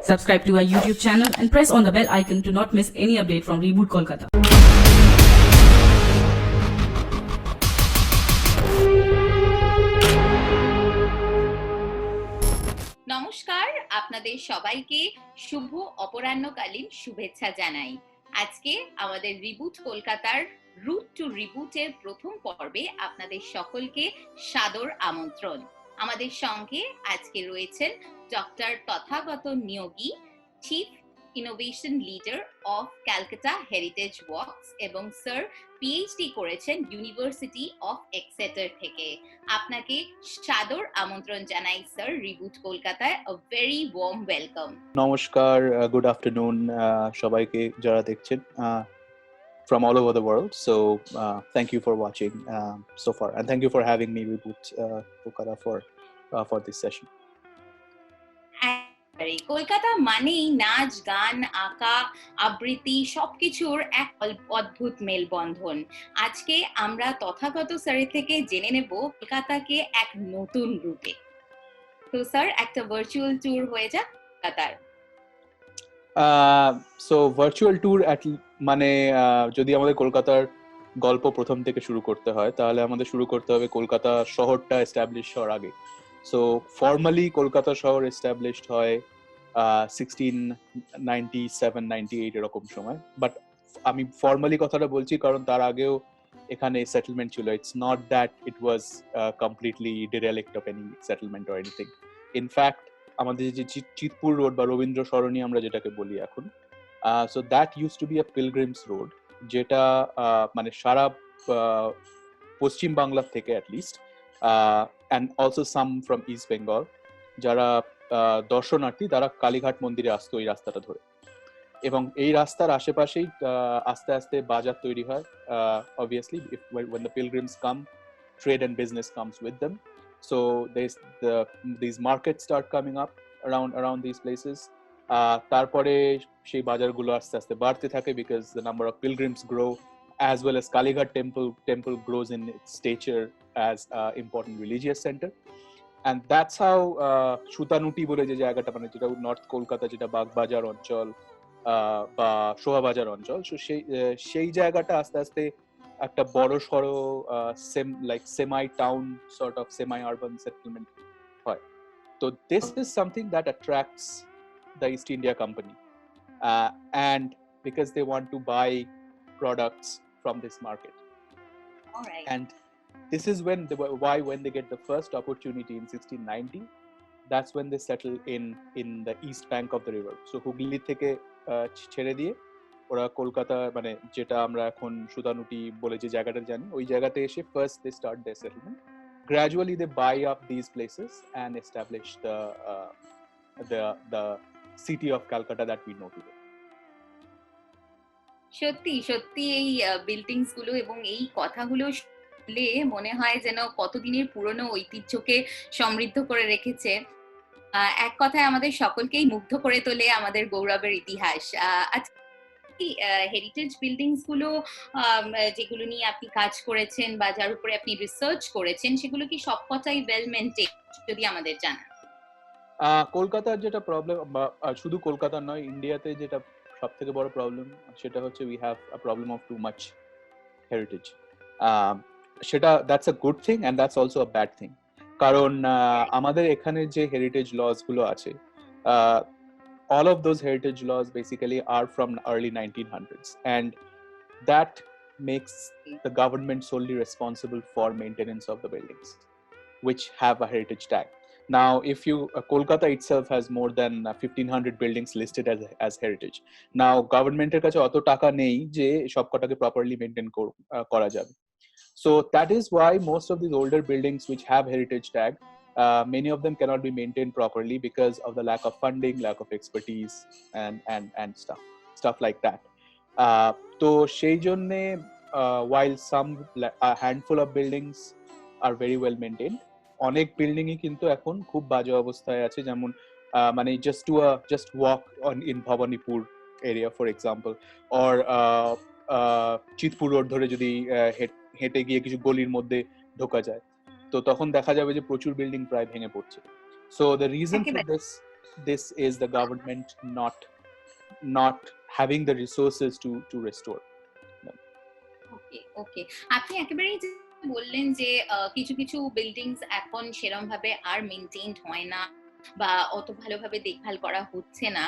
Subscribe to our YouTube channel and press on the bell icon to not miss any update from Reboot Kolkata. নমস্কার, আপনাদের সবাইকে শুভ অপরাহ্নকালীন শুভেচ্ছা জানাই। আজকে আমাদের রিবুট কলকাতার রুট টু রিবুটের প্রথম পর্বে আপনাদের সকলকে সাদর আমন্ত্রণ। আমাদের সঙ্গে আজকে রয়েছেন doctor Tathagata Niyogi, chief innovation leader of Calcutta heritage works এবং স্যার পিএইচডি করেছেন ইউনিভার্সিটি অফ এক্সেটার থেকে। আপনাকে সাদর আমন্ত্রণ জানাই স্যার রিবুট কলকাতায়। a very warm welcome. নমস্কার, good afternoon সবাইকে যারা দেখছেন from all over the world. So thank you for watching so far, and thank you for having me Reboot Kolkata for this session. Kolkata মানেই নাচ, গান, আঁকা, আবৃত্তি সবকিছুর এক অদ্ভুত মেলবন্ধন। আজকে আমরা তথাগত স্যারের থেকে জেনে নেব কলকাতাকে এক নতুন রূপে। তো স্যার, একটা ভার্চুয়াল ট্যুর হয়ে যাক কলকাতার। সো ভার্চুয়াল ট্যুর মানে যদি আমাদের কলকাতার গল্প প্রথম থেকে শুরু করতে হয় তাহলে আমাদের শুরু করতে হবে কলকাতা শহরটা এস্টাবলিশ হওয়ার আগে। সো ফর্মালি কলকাতা শহর এস্টাবলিশড হয় 1697-98 এরকম সময়, বাট আমি ফর্মালি কথাটা বলছি কারণ তার আগেও এখানে সেটেলমেন্ট ছিল। It's not that it was completely derelict of any settlement or anything. In fact আমাদের যে চিতপুর রোড বা রবীন্দ্র সরণি আমরা যেটাকে বলি এখন, so that use to be a pilgrims road, যেটা মানে সারা পশ্চিম বাংলা থেকে at least and also some from east Bengal যারা দর্শনার্থী তারা কালীঘাট মন্দিরে আসতো এই রাস্তাটা ধরে। এবং এই রাস্তার আশেপাশেই আস্তে আস্তে বাজার তৈরি হয়। Obviously when the pilgrims come, trade and business comes with them. So these markets start coming up around these places. তারপরে সেই বাজারগুলো আস্তে আস্তে বাড়তে থাকে because the number of pilgrims grow, as well as Kalighat temple grows in its stature as an important religious center. And that's how Sutanuti বলে যে জায়গাটা, মানে যেটা নর্থ কলকাতা, যেটা বাগবাজার অঞ্চল বা শোভাবাজার অঞ্চল, সেই জায়গাটা আস্তে আস্তে একটা বড় সড়ো semi town sort of semi urban settlement হয়। তো this is something that attracts the East India Company, and because they want to buy products from this market. All right. And this is when they get the first opportunity in 1690, that's when they settle in the east bank of the river. So Hooghly থেকে ছেড়ে দিয়ে ওরা কলকাতা, মানে যেটা আমরা এখন সুতানুটি বলে যে জায়গাটা জানি, ওই জায়গাতে এসে first they start their settlement. Gradually they buy up these places and establish the city of Calcutta that we know today. সত্যি সত্যি এই বিল্ডিংস গুলো এবং এই কথাগুলো শুনলে মনে হয় যেন কতদিনের পুরনো ঐতিহ্যকে সমৃদ্ধ করে রেখেছে। এক কথায় আমাদের সকলকেই মুগ্ধ করে তোলে আমাদের গৌরবের ইতিহাস। আচ্ছা, হেরিটেজ বিল্ডিংস গুলো যেগুলো নিয়ে আপনি কাজ করেছেন বা যার উপরে আপনি রিসার্চ করেছেন, সেগুলো কি সবকটাই ওয়েল মেইনটেইনড যদি আমাদের জানান? কলকাতার যেটা প্রবলেম, শুধু কলকাতার নয়, ইন্ডিয়াতে যেটা সব থেকে বড় প্রবলেম সেটা হচ্ছে we have a problem of too much heritage. সেটা that's a good thing and that's also a bad thing, কারণ আমাদের এখানে যে হেরিটেজ লস গুলো আছে, all of those heritage laws basically are from early 1900s, and that makes the government solely responsible for maintenance of the buildings which have a heritage tag. Now, if you Kolkata itself has more than 1500 buildings listed as heritage. Now, government এর কাছে অত টাকা নেই যে সবকটাকে properly maintain করা যাবে. So that is why most of these older buildings which have heritage tag, many of them cannot be maintained properly because of the lack of funding, lack of expertise, and stuff like that. তো সেই জন্যে while a handful of buildings are very well maintained, অনেক বিল্ডিংই কিন্তু এখন খুব বাজে অবস্থায় আছে। যেমন মানে just walk in Bhowanipore area for example, or Chitpur road ধরে যদি হেঁটে গিয়ে কিছু গলির মধ্যে ঢোকা যায়, তো তখন দেখা যাবে যে প্রচুর বিল্ডিং প্রায় ভেঙে পড়ছে। So the reason for this this is the government not having the resources to restore them. ওকে ওকে আপনি একেবারেই যে বললেন যে কিছু কিছু বিল্ডিংস এখন সেরকম ভাবে আর মেইনটেইনড হয় না বা অত ভালোভাবে দেখভাল করা হচ্ছে না,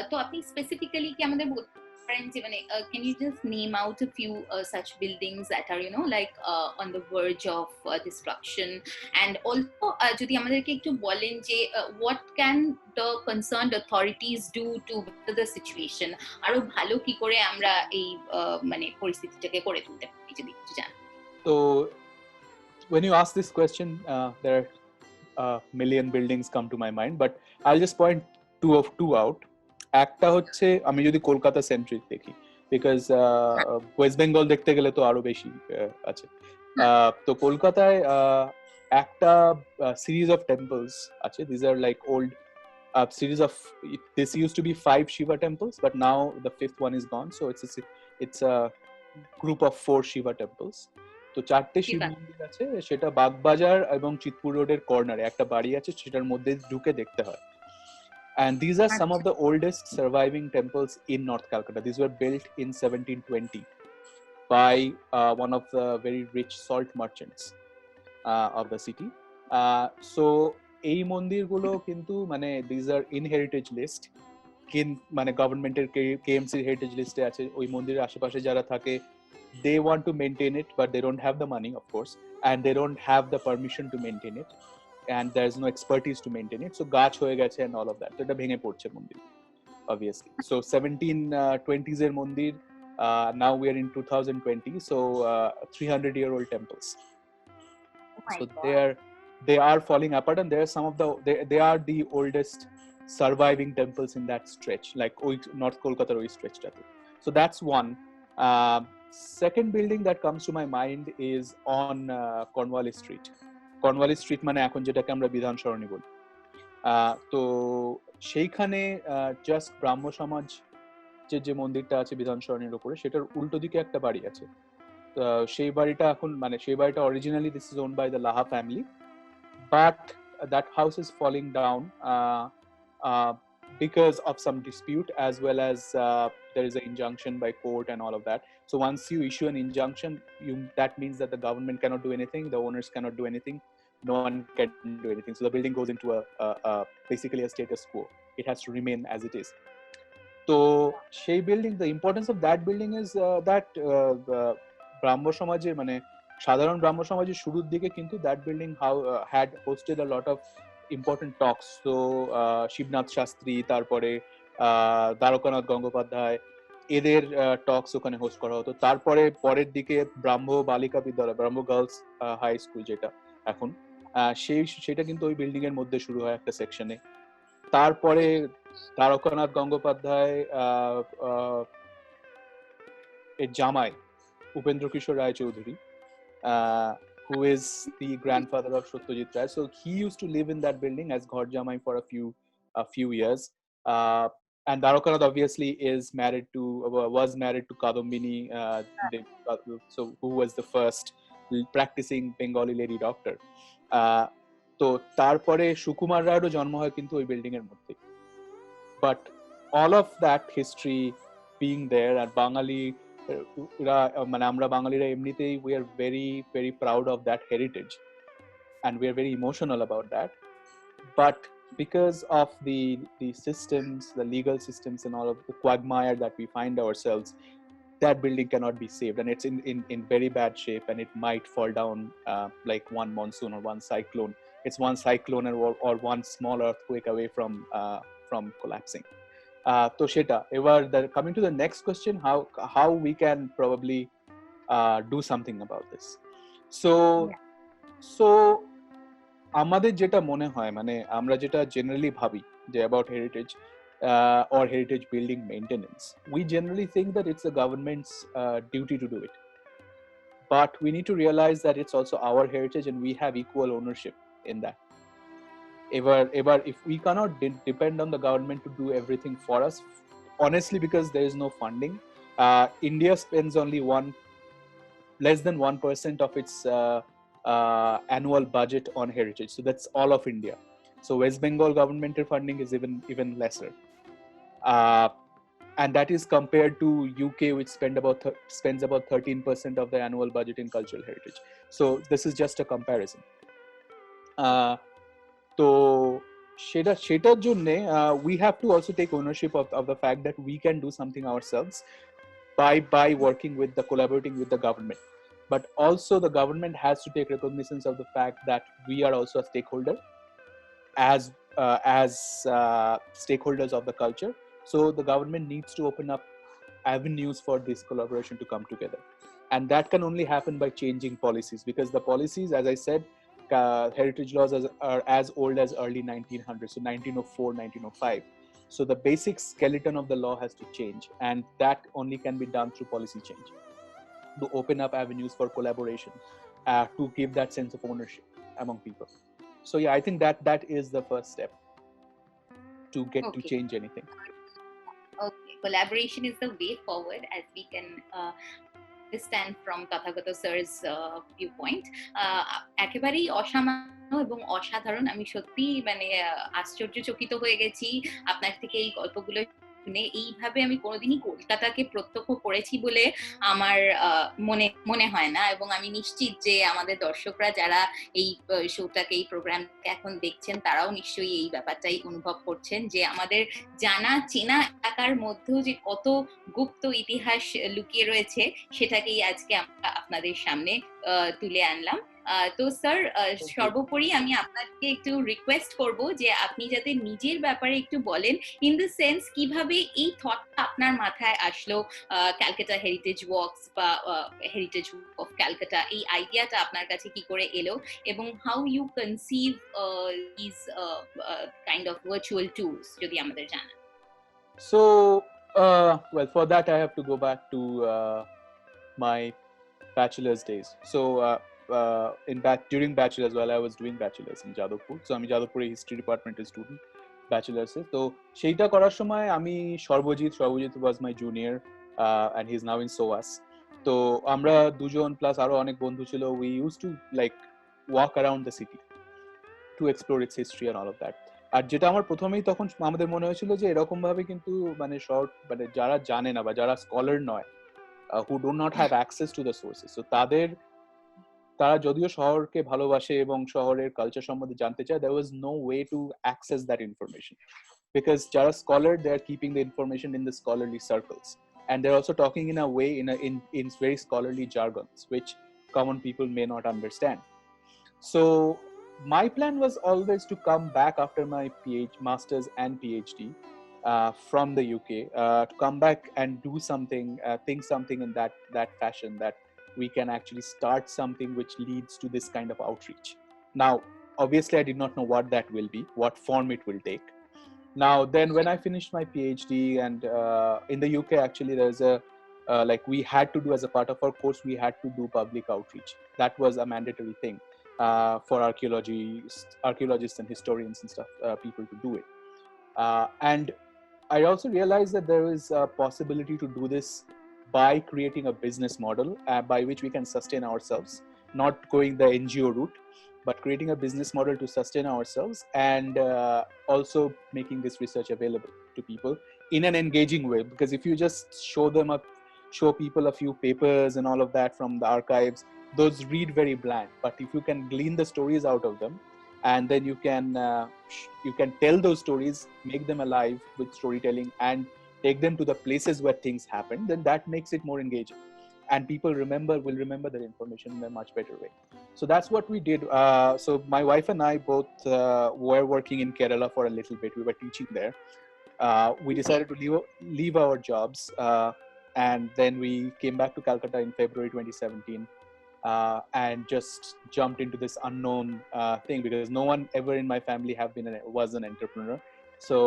তো আপনি স্পেসিফিক্যালি কি আমাদের বলতে পারেন যে মানে can you just name out a few such buildings that are like on the verge of destruction, and also যদি আমাদেরকে একটু বলেন যে what can the concerned authorities do to better the situation, আরো ভালো কি করে আমরা এই মানে পরিস্থিতিটাকে করে তুলতে পারি যদি একটু জানেন। So when you ask this question, there are a million buildings come to my mind, but I'll just point two out. একটা হচ্ছে আমি যদি কলকাতা সেন্ট্রিক দেখি, বিকজ ওয়েস্ট বেঙ্গল দেখতে গেলে তো আরো বেশি আছে। তো কলকাতায় একটা সিরিজ অফ টেম্পলস আছে। This are like old series of, this used to be 5 Shiva temples, but now the 5th one is gone, so it's a group of 4 Shiva temples. তো চারটে শিব মন্দির আছে, সেটা বাগবাজার এবং চিতপুর রোডের কর্নারে একটা বাড়ি আছে, সেটার মধ্যে ঢুকে দেখতে হয়। And these are some of the oldest surviving temples in North Calcutta. These were built in 1720 by one of the very rich salt merchants of the city. So এই মন্দিরগুলো কিন্তু মানে these are in heritage list, মানে গভর্নমেন্টের KMC heritage লিস্টে আছে। ওই মন্দিরের আশেপাশে যারা থাকে, they want to maintain it, but they don't have the money, of course, and they don't have the permission to maintain it, and there's no expertise to maintain it, so গাছ হয়ে গেছে and all of that, তো এটা ভেঙে পড়ছে মন্দির obviously. So 1720s এর মন্দির, now we are in 2020, so 300-year-old temples. So they are falling apart, and there are some of they are the oldest surviving temples in that stretch, like North Kolkata oi stretch ta. So that's one. Second building that comes to my mind is on Cornwallis Street. Cornwallis Street মানে এখন যেটাকে আমরা বিধান সরণি বলি। তো সেইখানে just ব্রাহ্ম সমাজ যে মন্দিরটা আছে বিধান সরণির উপরে, সেটার উল্টো দিকে একটা বাড়ি আছে। সেই বাড়িটা এখন মানে সেই বাড়িটা originally this is owned by the Laha family, but that house is falling down because of some dispute, as well as there is an injunction by court and all of that. So once you issue an injunction, that means that the government cannot do anything, the owners cannot do anything, no one can do anything. So the building goes into basically a status quo. It has to remain as it is. So সেই building, the importance of that building is that ব্রাহ্ম সমাজে মানে সাধারণ ব্রাহ্ম সমাজের শুরুর দিকে কিন্তু that building had hosted a lot of important talks. So Shibnath Shastri, তারপরে দ্বারকানাথ গঙ্গোপাধ্যায়, এদের টকস ওখানে হোস্ট করা হতো। তারপরে পরের দিকে ব্রাহ্ম বালিকা বিদ্যালয়, ব্রাহ্ম গার্লস হাই স্কুল যেটা এখন, সেটা কিন্তু ওই বিল্ডিং এর মধ্যে শুরু হয় একটা সেকশনে। তারপরে দ্বারকানাথ গঙ্গোপাধ্যায় এর জামাই উপেন্দ্র কিশোর রায় Chowdhury, who is the grandfather of Satyajit Ray. So he used to live in that building as Ghar Jamai for a few years. And Dwarkanath obviously was married to Kadambini, so who was the first practicing Bengali lady doctor. তো তারপরে সুকুমার রায়েরও জন্ম হয় কিন্তু ওই building এর মধ্যে। But all of that history being there, আর বাঙালি মানে আমরা বাঙালিরা এমনিতেই we are very very proud of that heritage, and we are very emotional about that. But because of the systems, the legal systems and all of the quagmire that we find ourselves, that building cannot be saved, and it's in very bad shape, and it might fall down like one monsoon or one cyclone. It's one cyclone or one small earthquake away from collapsing. তো সেটা এবার coming to the next question, how we can probably do something about this. So আমাদের যেটা মনে হয়, মানে আমরা যেটা জেনারেলি ভাবি যে about heritage or heritage building maintenance, we generally think that it's the government's duty to do it, but we need to realize that it's also our heritage and we have equal ownership in that. Ever if we cannot depend on the government to do everything for us, honestly, because there is no funding, India spends only less than 1% of its annual budget on heritage. So that's all of India. So West Bengal government funding is even lesser. And that is compared to UK, which spends about 13% of the annual budget in cultural heritage. So this is just a comparison. তো সেটার জন্য we have to also take ownership of the fact that we can do something ourselves by working with collaborating with the government. But also the government has to take recognition of the fact that we are also a stakeholder as stakeholders of the culture. So the government needs to open up avenues for this collaboration to come together, and that can only happen by changing policies, because the policies, as I said, heritage laws are as old as early 1900s, so 1904, 1905. So the basic skeleton of the law has to change, and that only can be done through policy change, to open up avenues for collaboration, to give that sense of ownership among people. So yeah, I think that is the first step to get to Okay. change anything. Okay, collaboration is the way forward, as we can understand from Tathagata sir's viewpoint. একেবারেই অসামান্য এবং অসাধারণ। আমি সত্যি মানে আশ্চর্যচকিত হয়ে গেছি আপনার থেকে এই গল্পগুলো শুনে। এইভাবে আমি কোনোদিনই কলকাতাকে প্রত্যক্ষ করেছি বলে আমার মনে হয় না, এবং আমি নিশ্চিত যে আমাদের দর্শকরা যারা এই শোটাকে, এই প্রোগ্রামকে এখন দেখছেন, তারাও নিশ্চয়ই এই ব্যাপারটাই অনুভব করছেন যে আমাদের জানা চেনা এলাকার মধ্যেও যে কত গুপ্ত ইতিহাস লুকিয়ে রয়েছে, সেটাকেই আজকে আমরা আপনাদের সামনে তুলে আনলাম। তো স্যার, সর্বোপরি আমি আপনাকে একটু রিকোয়েস্ট করব যে আপনি যাতে নিজের ব্যাপারে একটু বলেন, ইন দ্য সেন্স কিভাবে এই থটটা আপনার মাথায় আসলো, ক্যালকাটা হেরিটেজ ওয়াকস বা হেরিটেজ অফ ক্যালকাটা, এই আইডিয়াটা আপনার কাছে কি করে এলো, এবং how you conceive this kind of virtual tools, যদি আমাদের জানান। So well, for that I have to go back to my bachelor's days. So during bachelor's, while I was doing bachelor's in Jadavpur, so আমি যাদবপুরে history department student, bachelor's এ। তো সেইটা করার সময় আমি Sarbajit was my junior, and he's now in SOAS. তো আমরা দুজন প্লাস আরো অনেক বন্ধু ছিল, we used to like walk around the city to explore its history and all of that. আর যেটা আমার প্রথমেই তখন আমাদের মনে হয়েছিল যে এরকম ভাবে কিন্তু মানে মানে যারা জানে না বা যারা স্কলার নয়, who do not have access to the sources, so তারা যদিও শহরকে ভালোবাসে এবং শহরের কালচার সম্বন্ধে জানতে চায়, there was no way to access that information, because যারা scholar, they are keeping the information in the scholarly circles, and they're also talking in a way in very scholarly jargons which common people may not understand. So my plan was always to come back after my master's and PhD from the UK, to come back and do something, think something in that fashion, that we can actually start something which leads to this kind of outreach. Now, obviously, I did not know what that will be, what form it will take. Now, then when I finished my PhD, and in the UK, actually, there's like we had to do, as a part of our course, we had to do public outreach. That was a mandatory thing for archaeologists and historians and stuff, people to do it. And I also realized that there is a possibility to do this by creating a business model by which we can sustain ourselves, not going the NGO route, but creating a business model to sustain ourselves, and also making this research available to people in an engaging way. Because if you just show people a few papers and all of that from the archives, those read very bland. But if you can glean the stories out of them, and then you can tell those stories, make them alive with storytelling, and take them to the places where things happen, then that makes it more engaging, and people will remember that information in a much better way. So that's what we did. So my wife and I both were working in Kerala for a little bit. We were teaching there. We decided to leave our jobs, and then we came back to Calcutta in February 2017, and just jumped into this unknown thing, because no one ever in my family was an entrepreneur. So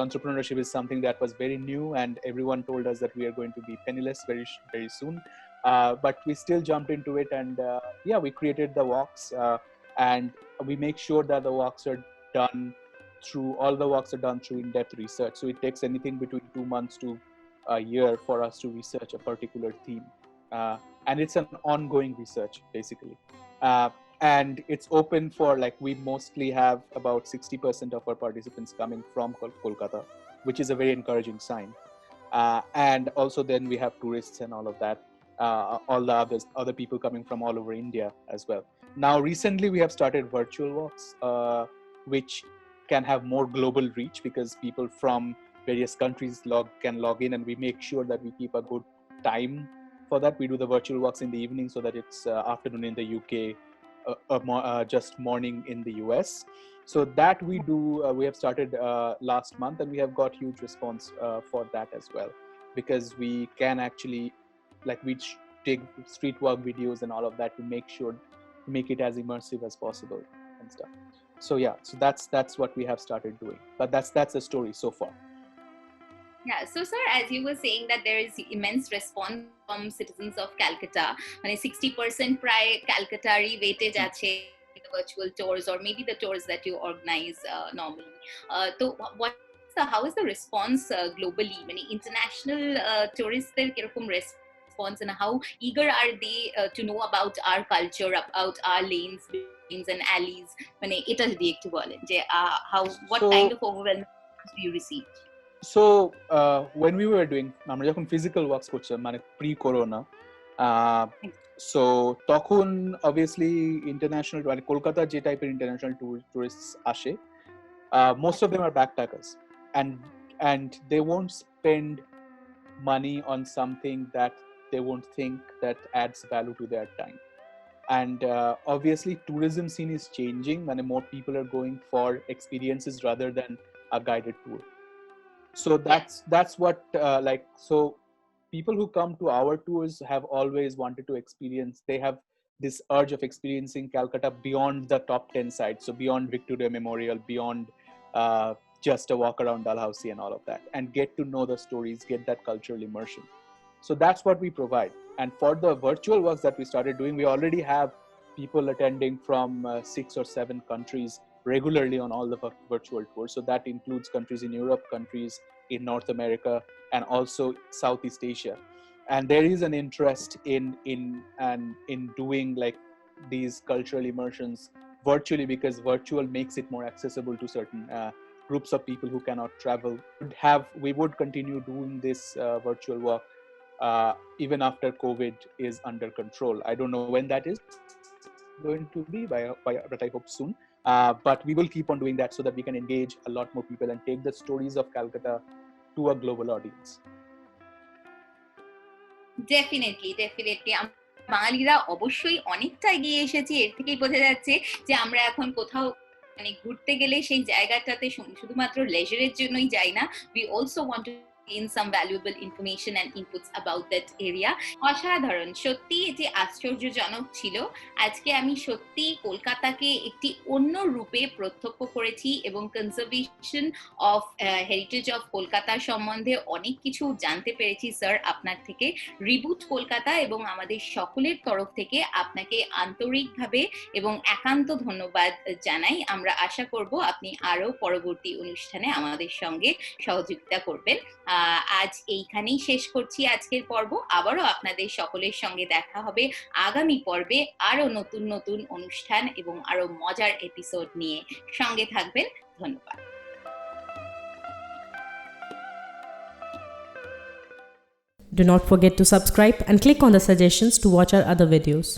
entrepreneurship is something that was very new, and everyone told us that we are going to be penniless very very soon, but we still jumped into it, and we created the walks, and we make sure that the walks are done through in-depth research. So it takes anything between 2 months to a year for us to research a particular theme, and it's an ongoing research basically. and it's open for, like, we mostly have about 60% of our participants coming from Kolkata, which is a very encouraging sign. And also then we have tourists and all of that, all the other people coming from all over India as well. Now recently we have started virtual walks, which can have more global reach because people from various countries can log in, and we make sure that we keep a good time for that. We do the virtual walks in the evening so that it's afternoon in the UK, just morning in the US. So that we do, we have started last month, and we have got huge response for that as well, because we can actually, like, we take street walk videos and all of that to make it as immersive as possible and stuff. So yeah, so that's what we have started doing. But that's the story so far. Yeah, so sir, as you were saying that there is immense response from citizens of Calcutta, মানে 60% প্রায় ক্যালকাটারই weightage আছে the virtual tours or maybe the tours that you organize normally. So how is the response globally? মানে international tourists দের কিরকম response, and how eager are they to know about our culture, about our lanes and alleys? মানে এটা যদি একটু বলেন যে what kind of overwhelming response do you receive? So when we were doing, আমরা যখন physical walks করছিলাম, মানে pre-corona, so তখন obviously international, মানে কলকাতা যে টাইপের international tourists আসে, most of them are backpackers, and they won't spend money on something that they won't think that adds value to their time. And obviously tourism scene is changing, and more people are going for experiences rather than a guided tour. So that's what so people who come to our tours have always wanted to experience, they have this urge of experiencing Calcutta beyond the top 10 sites, so beyond Victoria Memorial, beyond just a walk around Dalhousie and all of that, and get to know the stories, get that cultural immersion. So that's what we provide. And for the virtual works that we started doing, we already have people attending from 6 or 7 countries regularly on all the virtual tours. So that includes countries in Europe, countries in North America, and also Southeast Asia. And there is an interest in doing like these cultural immersions virtually, because virtual makes it more accessible to certain groups of people who cannot travel. We would continue doing this virtual walk even after COVID is under control. I don't know when that is going to be, but I hope soon. But we will keep on doing that so that we can engage a lot more people and take the stories of Calcutta to a global audience. Definitely. বাঙালিরা অবশ্যই অনেকটা এগিয়ে এসেছি, এর থেকেই বোঝা যাচ্ছে যে আমরা এখন কোথাও মানে ঘুরতে গেলে সেই জায়গাটাতে শুধুমাত্র লেজারের জন্যই যাই না, we also want to gain some valuable information and inputs about that area. অসাধারণ, সত্যি এটি আশ্চর্যজনক ছিল। আজকে আমি সত্যি কলকাতাকে একটি অন্য রূপে প্রত্যক্ষ করেছি এবং conservation of heritage of Kolkata সম্বন্ধে অনেক কিছু জানতে পেরেছি স্যার আপনার থেকে। রিবুট কলকাতা এবং আমাদের সকলের তরফ থেকে আপনাকে আন্তরিকভাবে এবং একান্ত ধন্যবাদ জানাই। আমরা আশা করব আপনি আরো পরবর্তী অনুষ্ঠানে আমাদের সঙ্গে সহযোগিতা করবেন। আজ এইখানেই শেষ করছি আজকের পর্ব। আবারও আপনাদের সকলের সঙ্গে দেখা হবে আগামী পর্বে আরো নতুন নতুন অনুষ্ঠান এবং আরো মজার এপিসোড নিয়ে। সঙ্গে থাকবেন। ধন্যবাদ। Do not forget to subscribe and click on the suggestions to watch our other videos.